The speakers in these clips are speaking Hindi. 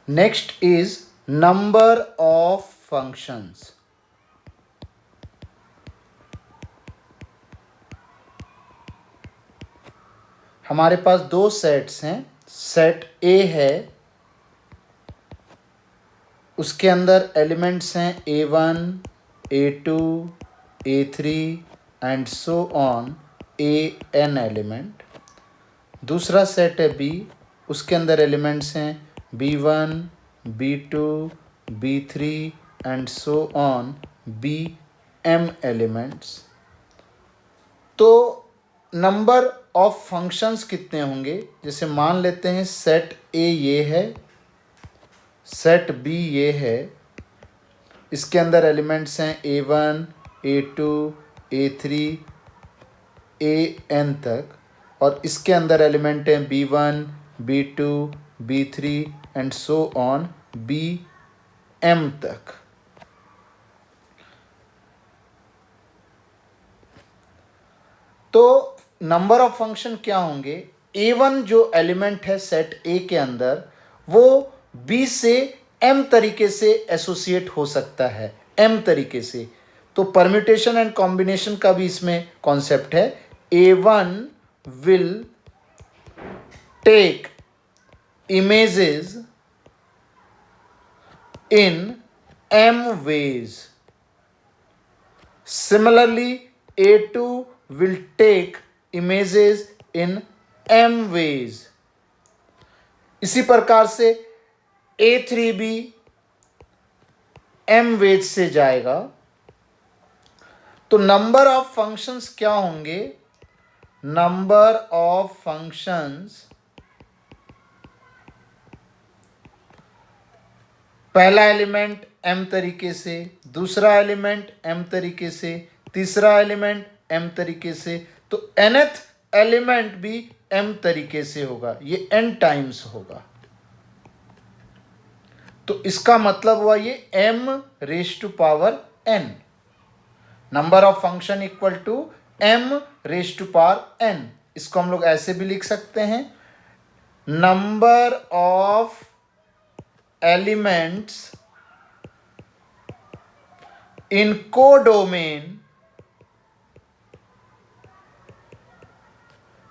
Next is number of functions. हमारे पास दो सेट्स हैं। सेट ए है, उसके अंदर एलिमेंट्स हैं A1, A2, A3 and so on AN element. दूसरा सेट है बी, उसके अंदर एलिमेंट्स हैं B1, B2, B3 and so on BM elements. तो नंबर ऑफ फंक्शंस कितने होंगे? जैसे मान लेते हैं सेट ए ये है, सेट बी ये है, इसके अंदर एलिमेंट्स हैं A1, A2, A3, AN तक, और इसके अंदर एलिमेंट हैं B1, B2, B3 and so on BM तक। तो नंबर ऑफ फंक्शन क्या होंगे? A1 जो एलिमेंट है सेट ए के अंदर, वो B से M तरीके से एसोसिएट हो सकता है, M तरीके से। तो परम्यूटेशन एंड कॉम्बिनेशन का भी इसमें कॉन्सेप्ट है। A1 will take images in M ways. Similarly, A2 will take images in M ways. इसी प्रकार से A3 भी M वेज से जाएगा। तो नंबर ऑफ फंक्शंस क्या होंगे? नंबर ऑफ फंक्शंस, पहला एलिमेंट M तरीके से, दूसरा एलिमेंट M तरीके से, तीसरा एलिमेंट M तरीके से, तो nth एलिमेंट भी M तरीके से होगा। ये n टाइम्स होगा। तो इसका मतलब हुआ ये m raise to power n। Number of function equal to m raise to power n। इसको हम लोग ऐसे भी लिख सकते हैं, number of elements in codomain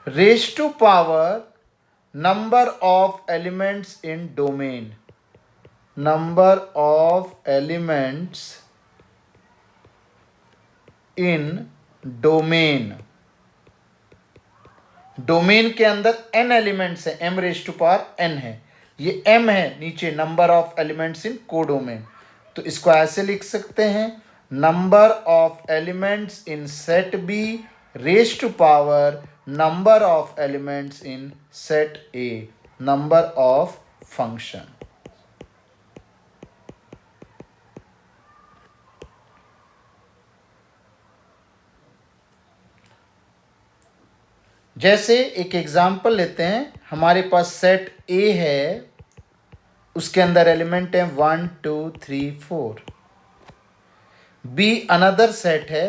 raise to power number of elements in domain. Number of elements in domain. Domain के अंदर n एलिमेंट्स है, m raise to power n है, ये m है नीचे, number of elements in codomain. तो इसको ऐसे लिख सकते हैं, number of elements in set B raise to power number of elements in set A. Number of function. जैसे एक एग्जाम्पल लेते हैं, हमारे पास सेट ए है, उसके अंदर एलिमेंट है 1, 2, 3, 4। बी अनदर सेट है,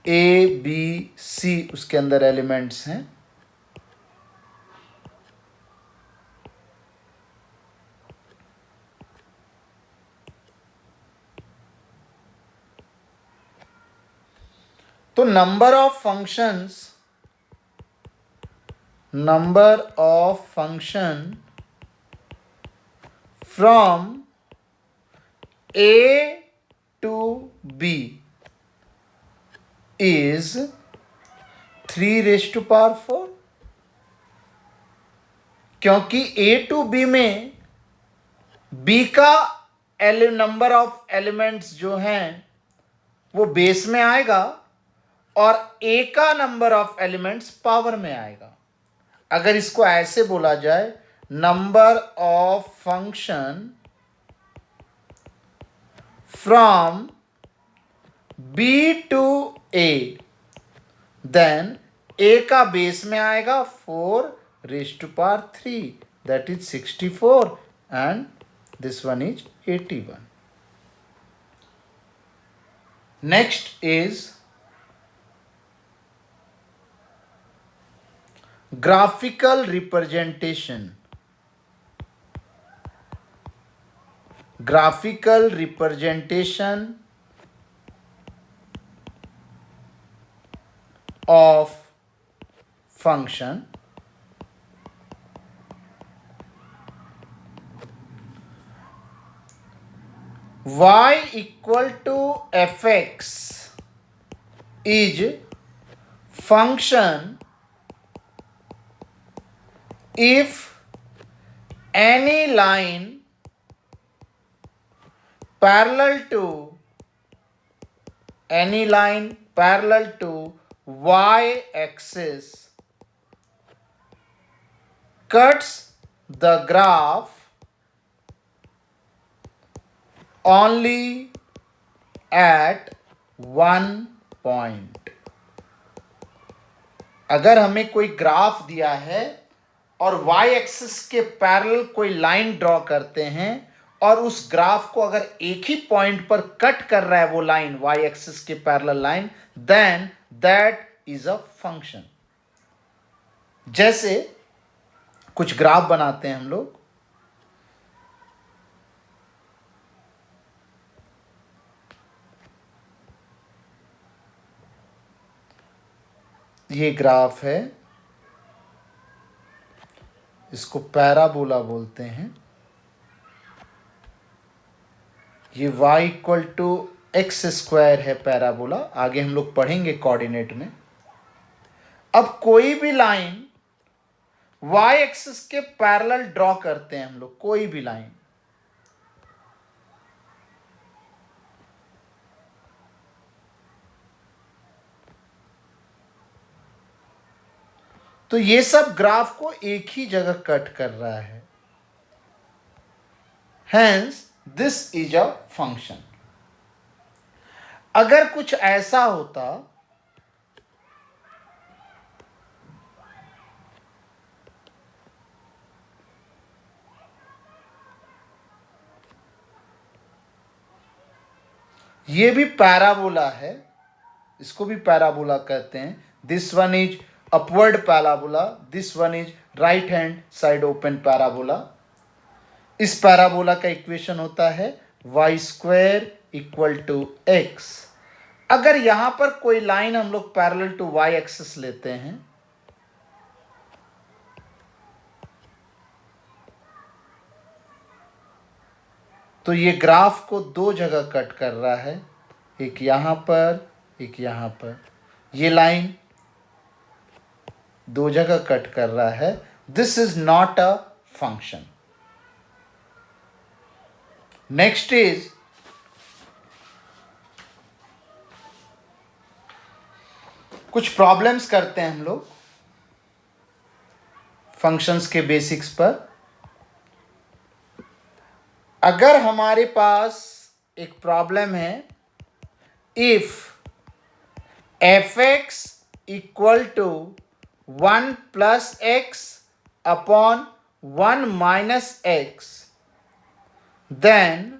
ए बी सी उसके अंदर एलिमेंट्स हैं। तो number of functions, number of function from A to B is 3 raise to power 4। क्योंकि ए टू बी में बी का नंबर ऑफ एलिमेंट्स जो हैं वो बेस में आएगा और ए का नंबर ऑफ एलिमेंट्स पावर में आएगा। अगर इसको ऐसे बोला जाए, number of function from B to A, then A का बेस में आएगा 4 raise to power 3, that is 64, and this one is 81. Next is graphical representation, graphical representation of function y equal to fx is function if any line parallel to y axis cuts the graph only at one point. अगर हमें कोई ग्राफ दिया है और y एक्सिस के पैरेलल कोई लाइन ड्रॉ करते हैं और उस ग्राफ को अगर एक ही पॉइंट पर कट कर रहा है वो लाइन y एक्सिस के parallel line, then that is a function. जैसे कुछ ग्राफ बनाते हैं हम लोग. ये ग्राफ है, इसको पैराबोला बोलते हैं. ये y equal to x square है पैराबोला, आगे हम लोग पढ़ेंगे कोऑर्डिनेट में. अब कोई भी लाइन y एक्सिस के पैरेलल ड्रॉ करते हैं हम लोग, कोई भी लाइन. तो ये सब ग्राफ को एक ही जगह कट कर रहा है. Hence, this is a function. अगर कुछ ऐसा होता ये भी पैराबोला है, इसको भी पैराबोला कहते हैं. This one is upward parabola, this one is right hand side open parabola. इस पैराबोला का इक्वेशन होता है y square equal to x. अगर यहां पर कोई लाइन हम लोग पैरेलल टू y एक्सिस लेते हैं, तो ये ग्राफ को दो जगह कट कर रहा है, एक यहां पर, एक यहां पर. ये लाइन दो जगह कट कर रहा है. This is not a function. Next is कुछ प्रॉब्लम्स करते हैं हम लोग फंक्शंस के बेसिक्स पर. अगर हमारे पास एक प्रॉब्लम है, if fx equal to 1 plus x upon 1 minus x, then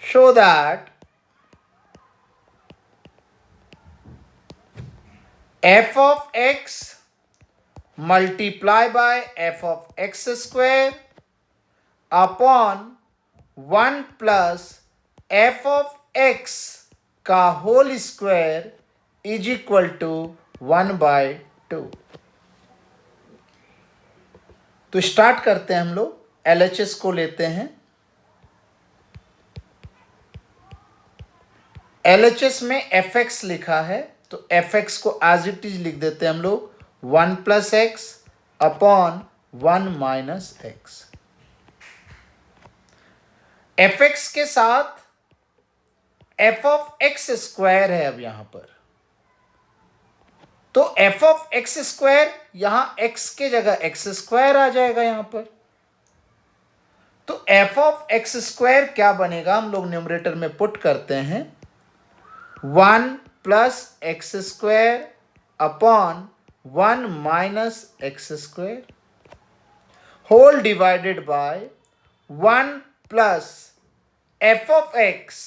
show that f of x multiply by f of x square upon 1 plus f of x का whole square is equal to 1/2. तो स्टार्ट करते हैं हम लोग. LHS को लेते हैं. LHS में fx लिखा है, तो fx को एज इट इज लिख देते हैं हम लोग 1 plus x upon 1 minus x. fx के साथ f ऑफ एक्स स्क्वायर है अब यहां पर, तो f ऑफ एक्स स्क्वायर यहां x के जगह एक्स स्क्वायर आ जाएगा यहां पर. तो f ऑफ एक्स स्क्वायर क्या बनेगा, हम लोग न्यूमरेटर में पुट करते हैं 1 plus x square upon 1 minus x square whole divided by 1 plus f of x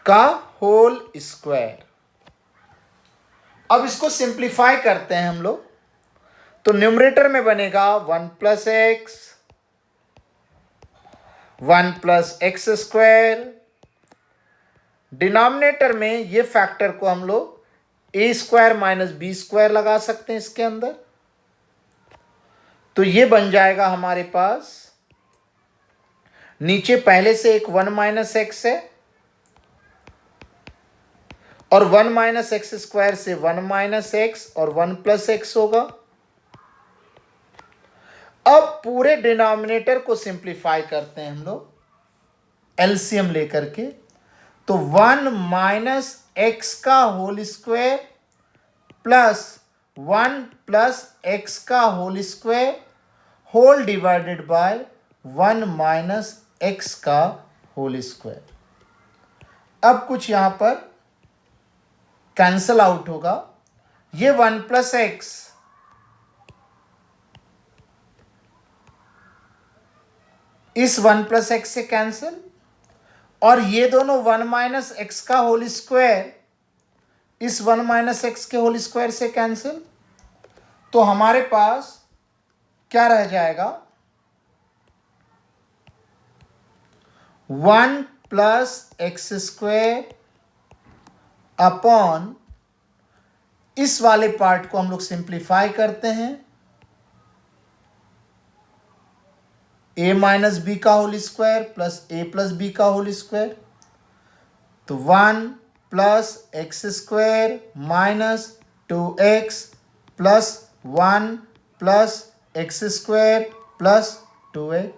का होल स्क्वायर. अब इसको सिंप्लीफाई करते हैं हम लोग, तो न्यूमरेटर में बनेगा 1 + x, 1 + x²। डिनोमिनेटर में ये फैक्टर को हम लोग a² - b² लगा सकते हैं इसके अंदर, तो ये बन जाएगा हमारे पास, नीचे पहले से एक 1 - x है और 1 - x² से 1 - x और 1 + x होगा। अब पूरे डिनोमिनेटर को सिंप्लीफाई करते हैं हम लोग एलसीएम लेकर के, तो 1 - x² plus 1 + x² whole divided by 1 - x²। अब कुछ यहां पर कैंसल आउट होगा, ये 1 + x इस 1 + x से कैंसिल, और ये दोनों 1 - x² इस 1 - x² से कैंसिल, तो हमारे पास क्या रह जाएगा, 1 + x² अपॉन, इस वाले पार्ट को हम लोग सिंप्लीफाई करते हैं, a - b² plus a + b², तो 1 + x² - 2x plus 1 + x² plus 2x,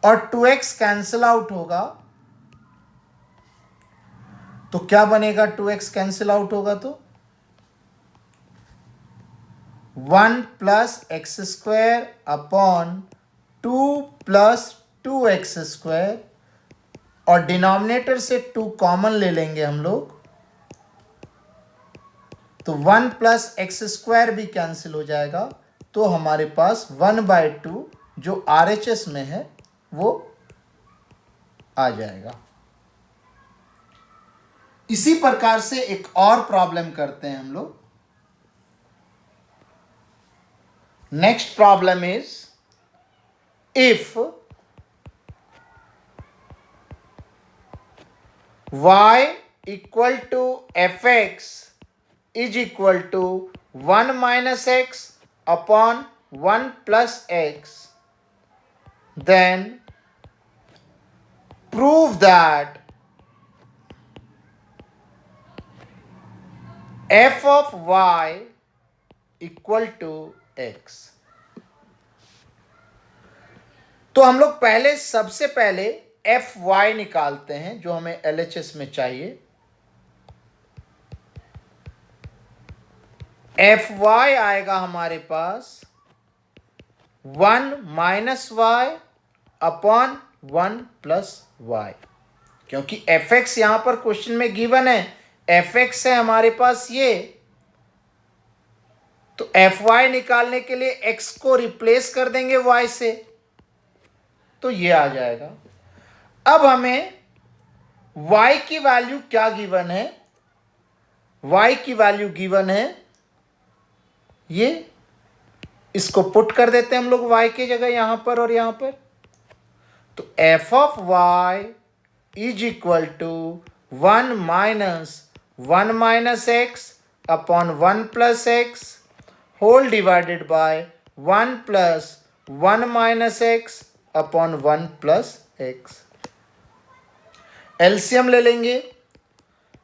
और 2x कैंसिल आउट होगा, तो क्या बनेगा, 2x कैंसिल आउट होगा तो 1 + x² अपॉन 2 + 2x², और डिनोमिनेटर से 2 कॉमन ले लेंगे हम लोग, तो 1 + x² भी कैंसिल हो जाएगा, तो हमारे पास 1/2 जो RHS में है वो आ जाएगा। इसी प्रकार से एक और प्रॉब्लम करते हैं हम लोग। Next problem is, if y = fx is equal to 1 - x upon 1 + x, then prove that f of y = x। तो हम लोग सबसे पहले एफ वाई निकालते हैं जो हमें एलएचएस में चाहिए। एफ वाई आएगा हमारे पास 1 - y अपॉन 1 + y, क्योंकि एफ एक्स यहां पर क्वेश्चन में गिवन है, एफ एक्स है हमारे पास ये, तो एफ वाई निकालने के लिए एक्स को रिप्लेस कर देंगे वाई से, तो ये आ जाएगा। अब हमें y की वैल्यू क्या गिवन है, y की वैल्यू गिवन है ये, इसको पुट कर देते हैं हम लोग y की जगह यहां पर और यहां पर, तो f of y is equal to 1 - 1 - x upon 1 + x whole divided by 1 + 1 - x upon 1 + x। LCM ले लेंगे,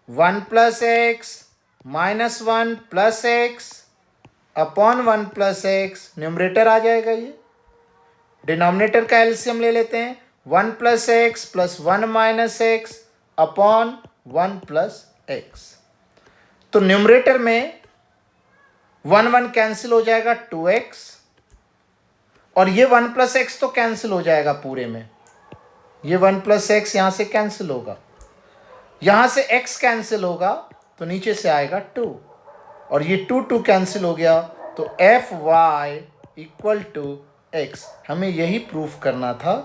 1 + x - 1 + x upon 1 + x, numerator आ जाएगा ये। डिनोमिनेटर का एलसीएम ले लेते हैं, 1 + x plus 1 - x upon 1 + x, तो न्यूमरेटर में 1 1 कैंसिल हो जाएगा, 2x, और ये 1 + x तो कैंसिल हो जाएगा पूरे में, ये 1 + x यहां से कैंसिल होगा, यहां से x कैंसिल होगा तो नीचे से आएगा 2, और ये 2 कैंसिल हो गया, तो एफ वाई = x। हमें यही प्रूफ करना था।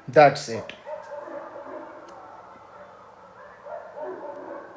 That's it.